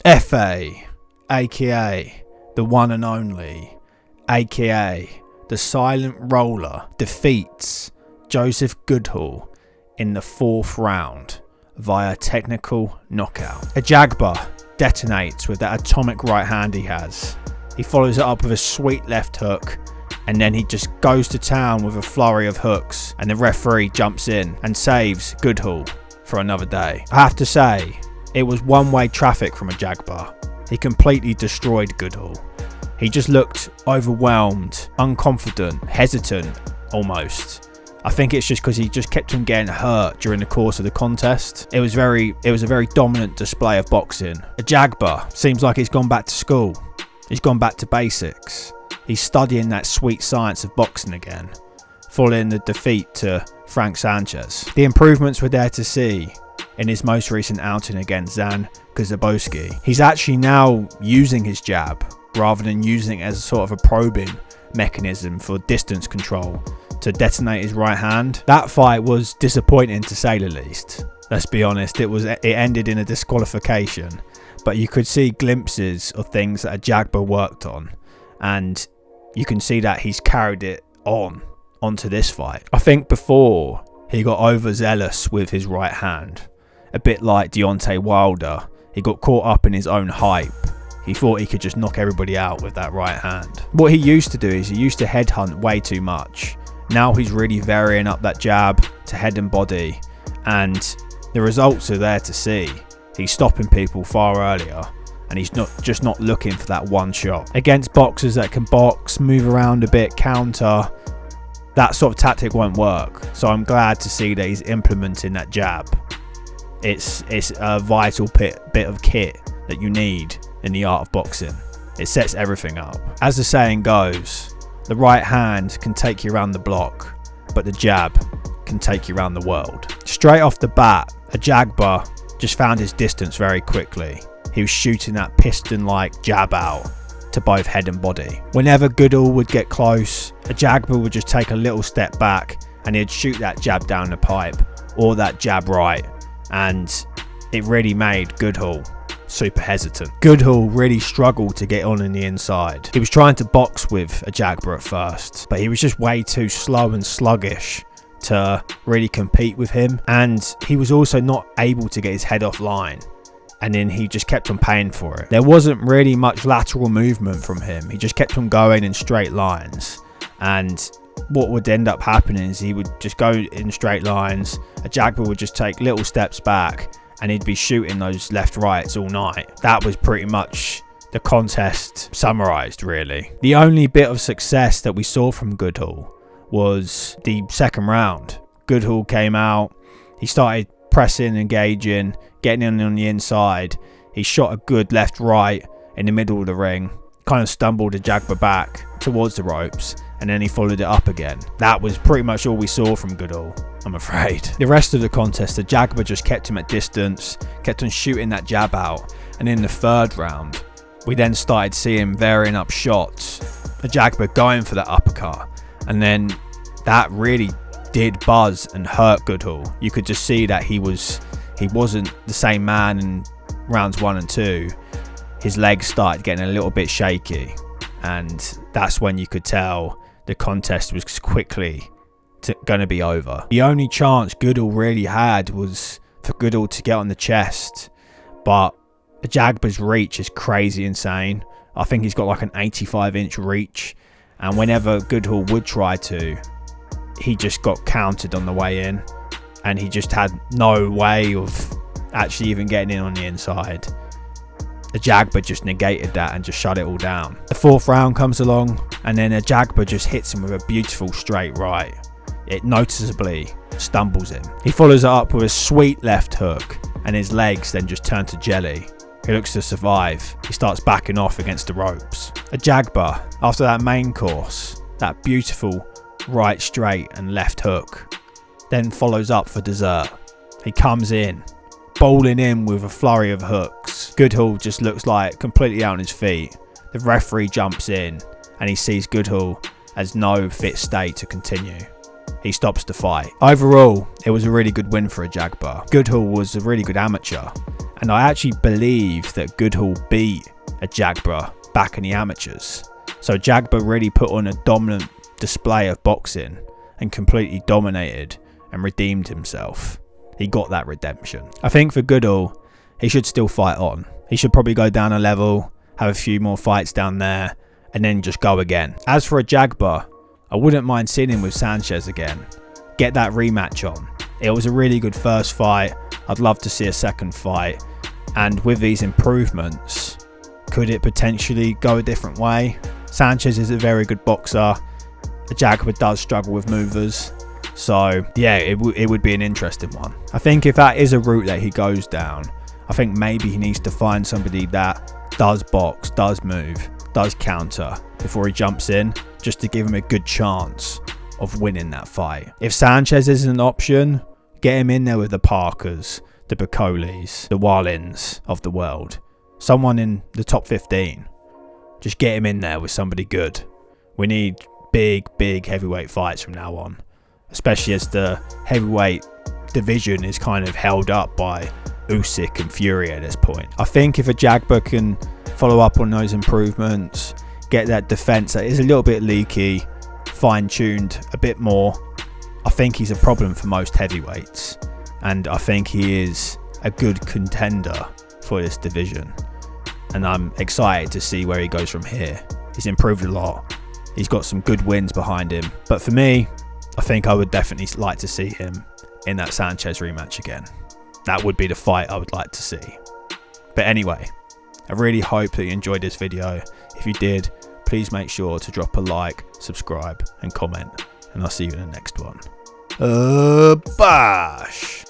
Efe, aka the one and only, aka the silent roller, defeats Joseph Goodall in the 4th round via technical knockout. Ajagba detonates with that atomic right hand he has. He follows it up with a sweet left hook, and then he just goes to town with a flurry of hooks, and the referee jumps in and saves Goodall for another day. I have to say, it was one-way traffic from Ajagba. He completely destroyed Goodall. He just looked overwhelmed, unconfident, hesitant almost. I think it's just because he just kept on getting hurt during the course of the contest. It was a very dominant display of boxing. Ajagba seems like he's gone back to school. He's gone back to basics. He's studying that sweet science of boxing again, following the defeat to Frank Sanchez. The improvements were there to see in his most recent outing against Zan Kuzaboski. He's actually now using his jab rather than using it as a sort of a probing mechanism for distance control to detonate his right hand. That fight was disappointing to say the least. Let's be honest, it ended in a disqualification, but you could see glimpses of things that Ajagba worked on, and you can see that he's carried it onto this fight. I think before he got overzealous with his right hand, a bit like Deontay Wilder. He got caught up in his own hype. He thought he could just knock everybody out with that right hand. What he used to do is he used to headhunt way too much. Now he's really varying up that jab to head and body, and the results are there to see. He's stopping people far earlier, and he's not looking for that one shot. Against boxers that can box, move around a bit, counter, that sort of tactic won't work. So I'm glad to see that he's implementing that jab. It's a vital bit of kit that you need in the art of boxing. It sets everything up. As the saying goes, the right hand can take you around the block, but the jab can take you around the world. Straight off the bat, Ajagba just found his distance very quickly. He was shooting that piston-like jab out to both head and body. Whenever Goodall would get close, Ajagba would just take a little step back and he'd shoot that jab down the pipe or that jab right, and it really made Goodall super hesitant. Goodall really struggled to get on in the inside. He was trying to box with Ajagba at first, but he was just way too slow and sluggish to really compete with him, and he was also not able to get his head offline, and then he just kept on paying for it. There wasn't really much lateral movement from him. He just kept on going in straight lines, and what would end up happening is he would just go in straight lines. Ajagba would just take little steps back, and he'd be shooting those left rights all night. That was pretty much the contest summarised, really. The only bit of success that we saw from Goodall was the 2nd round. Goodall came out, he started pressing, engaging, getting in on the inside. He shot a good left right in the middle of the ring, kind of stumbled Ajagba back towards the ropes, and then he followed it up again. That was pretty much all we saw from Goodall, I'm afraid. The rest of the contest, Ajagba just kept him at distance, kept on shooting that jab out, and in the 3rd round, we then started seeing varying up shots. Ajagba going for that uppercut, and then that really did buzz and hurt Goodall. You could just see that he wasn't the same man in rounds 1 and 2. His legs started getting a little bit shaky, and that's when you could tell the contest was quickly going to be over. The only chance Goodall really had was for Goodall to get on the chest, but Ajagba's reach is crazy insane. I think he's got like an 85-inch reach, and whenever Goodall would try to, he just got countered on the way in, and he just had no way of actually even getting in on the inside. Ajagba just negated that and just shut it all down. The 4th round comes along, and then Ajagba just hits him with a beautiful straight right. It noticeably stumbles him. He follows it up with a sweet left hook, and his legs then just turn to jelly. He looks to survive. He starts backing off against the ropes. Ajagba, after that main course, that beautiful right straight and left hook, then follows up for dessert. He comes in, bowling in with a flurry of hooks. Goodall just looks like completely out on his feet. The referee jumps in, and he sees Goodall as no fit state to continue. He stops the fight. Overall, it was a really good win for Ajagba. Goodall was a really good amateur, And I actually believe that Goodall beat Ajagba back in the amateurs. So Ajagba really put on a dominant display of boxing and completely dominated and redeemed himself. He got that redemption. I think for Goodall, he should still fight on. He should probably go down a level, have a few more fights down there, and then just go again. As for Ajagba, I wouldn't mind seeing him with Sanchez again. Get that rematch on. It was a really good first fight. I'd love to see a second fight. And with these improvements, could it potentially go a different way? Sanchez is a very good boxer. Ajagba does struggle with movers. So yeah, it would be an interesting one. I think if that is a route that he goes down, I think maybe he needs to find somebody that does box, does move, does counter before he jumps in, just to give him a good chance of winning that fight. If Sanchez is an option, get him in there with the Parkers, the Bacolis, the Wallins of the world. Someone in the top 15. Just get him in there with somebody good. We need big heavyweight fights from now on, especially as the heavyweight division is kind of held up by Usyk and Fury at this point. I think if Ajagba can follow up on those improvements, get that defense that is a little bit leaky, fine-tuned a bit more, I think he's a problem for most heavyweights, and I think he is a good contender for this division, and I'm excited to see where he goes from here. He's improved a lot. He's got some good wins behind him, but for me, I think I would definitely like to see him in that Sanchez rematch again. That would be the fight I would like to see. But anyway, I really hope that you enjoyed this video. If you did, please make sure to drop a like, subscribe and comment, and I'll see you in the next one. Bash!